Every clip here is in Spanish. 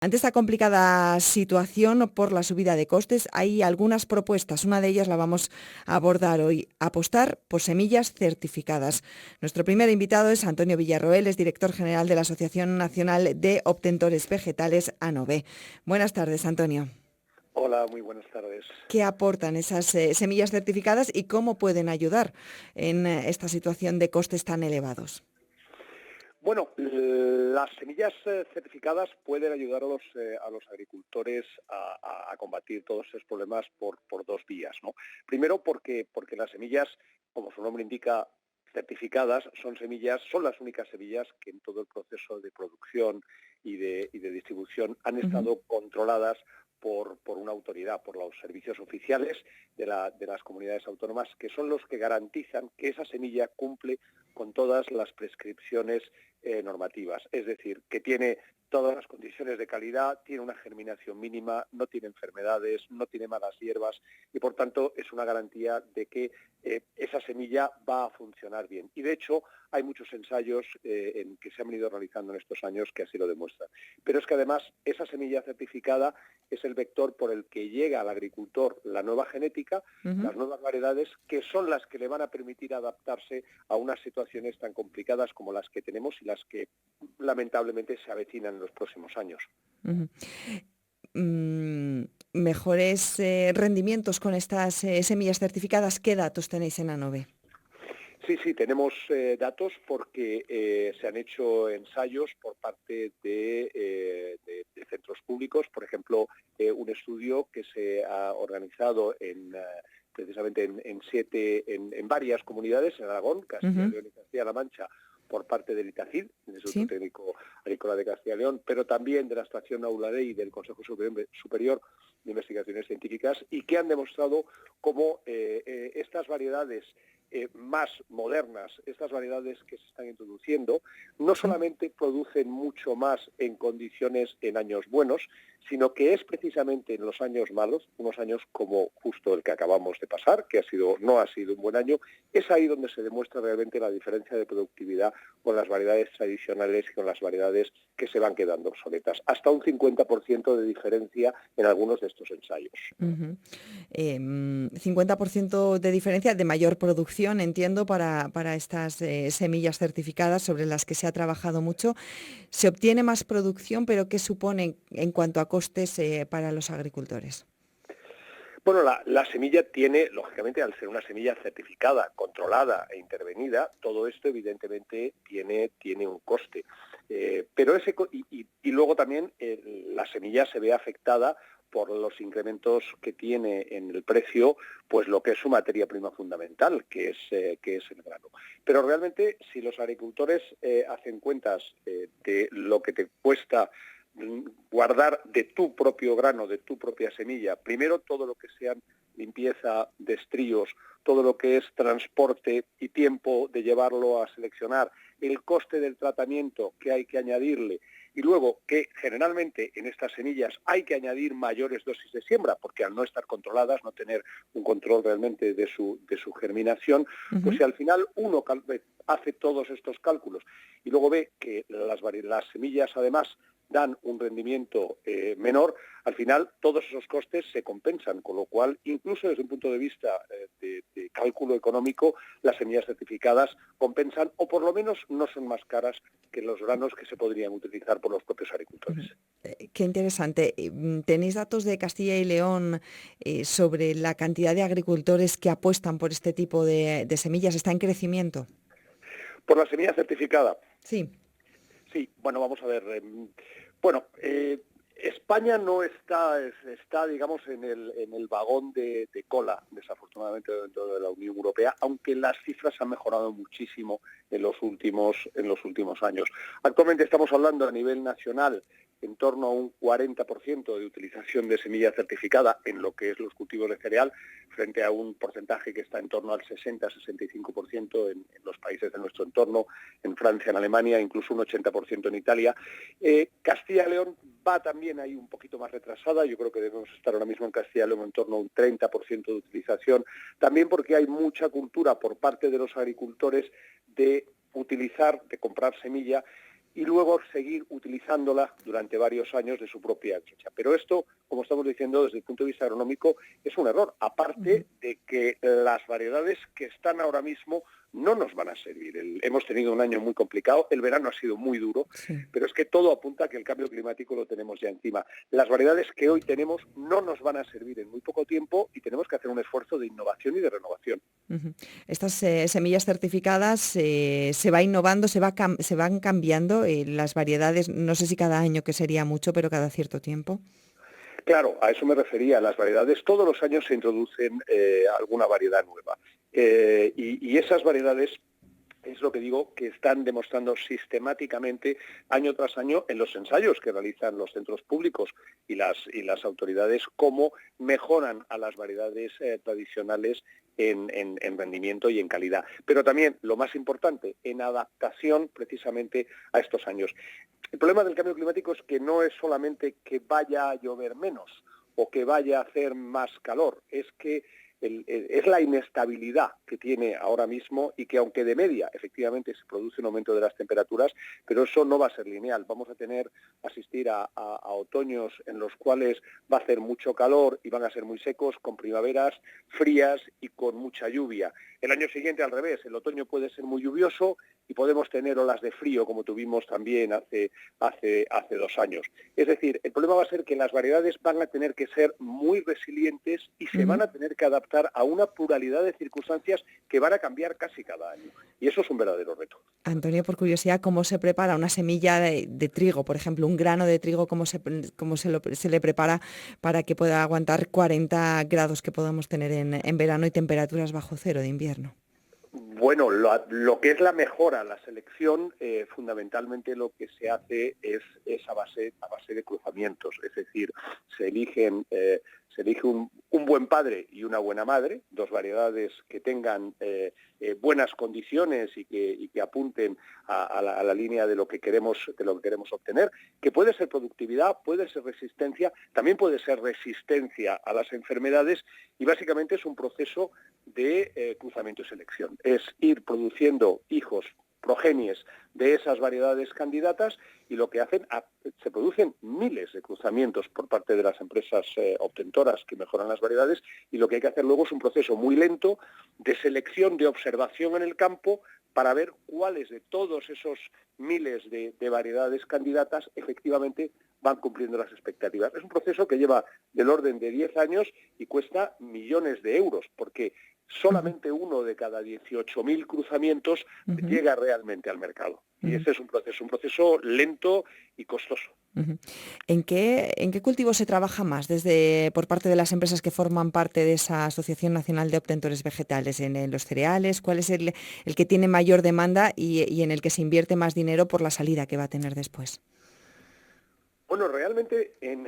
Ante esta complicada situación por la subida de costes, hay algunas propuestas. Una de ellas la vamos a abordar hoy, apostar por semillas certificadas. Nuestro primer invitado es Antonio Villarroel, es director general de la Asociación Nacional de Obtentores Vegetales, ANOVE. Buenas tardes, Antonio. Hola, muy buenas tardes. ¿Qué aportan esas semillas certificadas y cómo pueden ayudar en esta situación de costes tan elevados? Bueno, las semillas certificadas pueden ayudar a los agricultores a combatir todos estos problemas por dos vías, ¿no? Primero, porque las semillas, como su nombre indica, certificadas, son las únicas semillas que en todo el proceso de producción y de distribución han estado controladas por una autoridad, por los servicios oficiales de las comunidades autónomas, que son los que garantizan que esa semilla cumple con todas las prescripciones normativas. Es decir, que tiene todas las condiciones de calidad, tiene una germinación mínima, no tiene enfermedades, no tiene malas hierbas y, por tanto, es una garantía de que esa semilla va a funcionar bien. Y, de hecho, hay muchos ensayos que se han venido realizando en estos años que así lo demuestran. Pero es que, además, esa semilla certificada es el vector por el que llega al agricultor la nueva genética, las nuevas variedades, que son las que le van a permitir adaptarse a unas situaciones tan complicadas como las que tenemos y las que lamentablemente se avecinan en los próximos años. Mejores rendimientos con estas semillas certificadas. ¿Qué datos tenéis en ANOVE? Sí, tenemos datos porque se han hecho ensayos por parte de centros públicos. Por ejemplo, un estudio que se ha organizado precisamente en varias comunidades, en Aragón, Castilla y León y Castilla-La Mancha, por parte del ITACID, del Instituto Técnico Agrícola de Castilla y León, pero también de la Estación Auladey y del Consejo Superior de Investigaciones Científicas, y que han demostrado cómo estas variedades más modernas, estas variedades que se están introduciendo, no solamente producen mucho más en condiciones en años buenos, sino que es precisamente en los años malos, unos años como justo el que acabamos de pasar, que no ha sido un buen año, es ahí donde se demuestra realmente la diferencia de productividad con las variedades tradicionales y con las variedades que se van quedando obsoletas. Hasta un 50% de diferencia en algunos de estos ensayos. 50% de diferencia de mayor producción, entiendo, para estas semillas certificadas sobre las que se ha trabajado mucho. Se obtiene más producción, pero ¿qué supone en cuanto a costes para los agricultores? Bueno, la semilla tiene, lógicamente, al ser una semilla certificada, controlada e intervenida, todo esto evidentemente tiene un coste. Pero y luego también la semilla se ve afectada por los incrementos que tiene en el precio, pues lo que es su materia prima fundamental, que es el grano. Pero realmente, si los agricultores hacen cuentas de lo que te cuesta guardar de tu propio grano, de tu propia semilla, primero todo lo que sean limpieza de estríos, todo lo que es transporte y tiempo de llevarlo a seleccionar, el coste del tratamiento que hay que añadirle, y luego que generalmente en estas semillas hay que añadir mayores dosis de siembra, porque al no estar controladas, no tener un control realmente de su germinación, pues si al final uno hace todos estos cálculos y luego ve que las semillas además dan un rendimiento menor, al final todos esos costes se compensan, con lo cual, incluso desde un punto de vista de cálculo económico, las semillas certificadas compensan, o por lo menos no son más caras que los granos que se podrían utilizar por los propios agricultores. Qué interesante. ¿Tenéis datos de Castilla y León sobre la cantidad de agricultores que apuestan por este tipo de semillas? ¿Está en crecimiento? ¿Por la semilla certificada? Sí. Sí, bueno, vamos a ver. España no está, digamos, en el vagón de cola, desafortunadamente, dentro de la Unión Europea, aunque las cifras han mejorado muchísimo en los últimos años. Actualmente estamos hablando a nivel nacional en torno a un 40% de utilización de semilla certificada en lo que es los cultivos de cereal, frente a un porcentaje que está en torno al 60-65% en los países de nuestro entorno, en Francia, en Alemania, incluso un 80% en Italia. Castilla y León va también ahí un poquito más retrasada. Yo creo que debemos estar ahora mismo en Castilla y León en torno a un 30% de utilización, también porque hay mucha cultura por parte de los agricultores de comprar semilla y luego seguir utilizándola durante varios años de su propia cosecha. Pero esto, como estamos diciendo, desde el punto de vista agronómico, es un error, aparte de que las variedades que están ahora mismo no nos van a servir. Hemos tenido un año muy complicado, el verano ha sido muy duro, pero es que todo apunta a que el cambio climático lo tenemos ya encima. Las variedades que hoy tenemos no nos van a servir en muy poco tiempo y tenemos que hacer un esfuerzo de innovación y de renovación. Estas semillas certificadas se va innovando, se van cambiando las variedades, no sé si cada año, que sería mucho, pero cada cierto tiempo. Claro, a eso me refería. Las variedades, todos los años se introducen alguna variedad nueva. Y esas variedades, es lo que digo, que están demostrando sistemáticamente, año tras año, en los ensayos que realizan los centros públicos y las autoridades, cómo mejoran a las variedades tradicionales en rendimiento y en calidad. Pero también, lo más importante, en adaptación precisamente a estos años. El problema del cambio climático es que no es solamente que vaya a llover menos o que vaya a hacer más calor, es que es la inestabilidad que tiene ahora mismo y que aunque de media efectivamente se produce un aumento de las temperaturas, pero eso no va a ser lineal. Vamos a asistir a otoños en los cuales va a hacer mucho calor y van a ser muy secos, con primaveras frías y con mucha lluvia. El año siguiente al revés, el otoño puede ser muy lluvioso y podemos tener olas de frío como tuvimos también hace 2 años. Es decir, el problema va a ser que las variedades van a tener que ser muy resilientes y se van a tener que adaptar a una pluralidad de circunstancias que van a cambiar casi cada año. Y eso es un verdadero reto. Antonio, por curiosidad, ¿cómo se prepara una semilla de trigo, por ejemplo, un grano de trigo, cómo se le prepara para que pueda aguantar 40 grados que podamos tener en verano y temperaturas bajo cero de invierno? Bueno, lo que es la mejora, la selección, fundamentalmente lo que se hace es a base de cruzamientos, es decir, se elige un buen padre y una buena madre, dos variedades que tengan buenas condiciones y que apunten a la línea de lo que queremos obtener, que puede ser productividad, puede ser resistencia, también puede ser resistencia a las enfermedades, y básicamente es un proceso de cruzamiento y selección. Es ir produciendo hijos, progenies de esas variedades candidatas, y lo que hacen, se producen miles de cruzamientos por parte de las empresas obtentoras que mejoran las variedades, y lo que hay que hacer luego es un proceso muy lento de selección, de observación en el campo, para ver cuáles de todos esos miles de variedades candidatas efectivamente van cumpliendo las expectativas. Es un proceso que lleva del orden de 10 años y cuesta millones de euros, porque solamente uno de cada 18.000 cruzamientos llega realmente al mercado. Y ese es un proceso lento y costoso. ¿En qué cultivo se trabaja más por parte de las empresas que forman parte de esa Asociación Nacional de Obtentores Vegetales? ¿En los cereales? ¿Cuál es el que tiene mayor demanda y en el que se invierte más dinero por la salida que va a tener después? Bueno, realmente en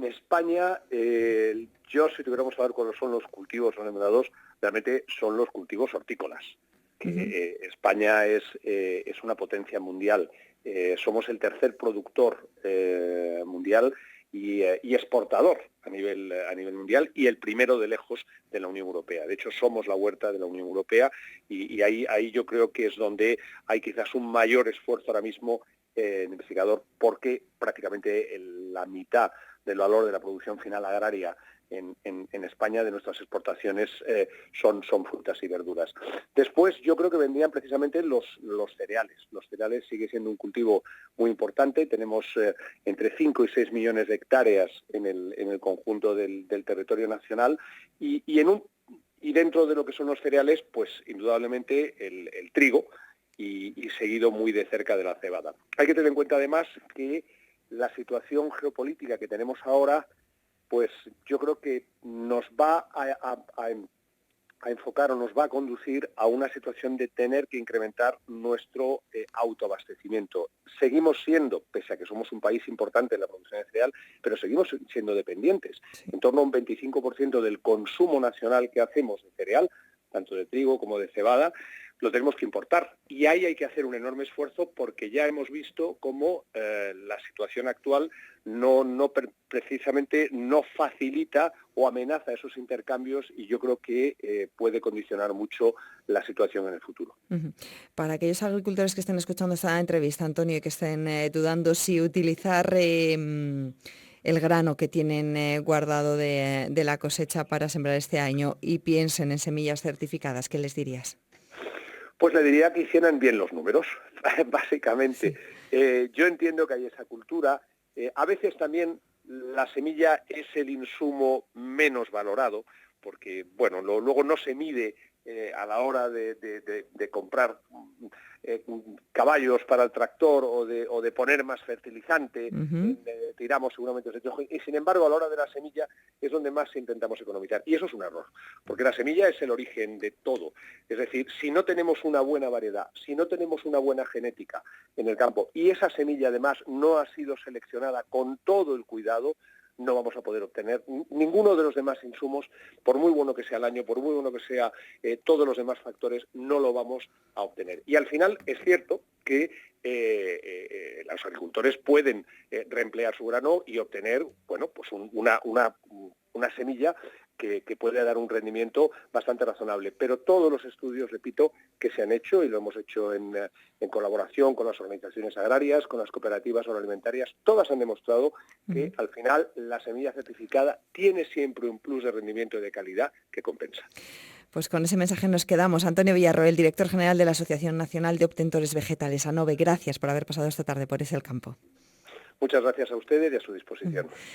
España, yo si tuviéramos que saber cuáles son los cultivos recomendados, realmente son los cultivos hortícolas. España es una potencia mundial. Somos el tercer productor mundial y exportador a nivel mundial, y el primero de lejos de la Unión Europea. De hecho, somos la huerta de la Unión Europea, y ahí yo creo que es donde hay quizás un mayor esfuerzo ahora mismo investigador, porque prácticamente la mitad del valor de la producción final agraria en España de nuestras exportaciones son frutas y verduras. Después yo creo que vendrían precisamente los cereales. Los cereales sigue siendo un cultivo muy importante. Tenemos entre 5 y 6 millones de hectáreas en el conjunto del territorio nacional, y dentro de lo que son los cereales, pues indudablemente el trigo, y seguido muy de cerca de la cebada. Hay que tener en cuenta además que la situación geopolítica que tenemos ahora, pues yo creo que nos va a enfocar o nos va a conducir a una situación de tener que incrementar nuestro autoabastecimiento. Seguimos siendo, pese a que somos un país importante en la producción de cereal, pero seguimos siendo dependientes. Sí. En torno a un 25% del consumo nacional que hacemos de cereal, tanto de trigo como de cebada, lo tenemos que importar. Y ahí hay que hacer un enorme esfuerzo porque ya hemos visto cómo la situación actual precisamente no facilita o amenaza esos intercambios, y yo creo que puede condicionar mucho la situación en el futuro. Uh-huh. Para aquellos agricultores que estén escuchando esta entrevista, Antonio, y que estén dudando si utilizar el grano que tienen guardado de la cosecha para sembrar este año y piensen en semillas certificadas, ¿qué les dirías? Pues le diría que hicieran bien los números, básicamente. Sí. Yo entiendo que hay esa cultura. A veces también la semilla es el insumo menos valorado, porque bueno, luego no se mide a la hora de comprar caballos para el tractor o de poner más fertilizante. Uh-huh. Tiramos seguramente y sin embargo a la hora de la semilla es donde más intentamos economizar, y eso es un error, porque la semilla es el origen de todo. Es decir, si no tenemos una buena variedad, si no tenemos una buena genética en el campo y esa semilla además no ha sido seleccionada con todo el cuidado, no vamos a poder obtener ninguno de los demás insumos, por muy bueno que sea el año, por muy bueno que sea todos los demás factores, no lo vamos a obtener. Y al final es cierto que los agricultores pueden reemplear su grano y obtener, bueno, pues una semilla que puede dar un rendimiento bastante razonable. Pero todos los estudios, repito, que se han hecho, y lo hemos hecho en colaboración con las organizaciones agrarias, con las cooperativas agroalimentarias, todas han demostrado que al final la semilla certificada tiene siempre un plus de rendimiento y de calidad que compensa. Pues con ese mensaje nos quedamos. Antonio Villarroel, director general de la Asociación Nacional de Obtentores Vegetales, ANOVE, gracias por haber pasado esta tarde por ese campo. Muchas gracias a ustedes y a su disposición.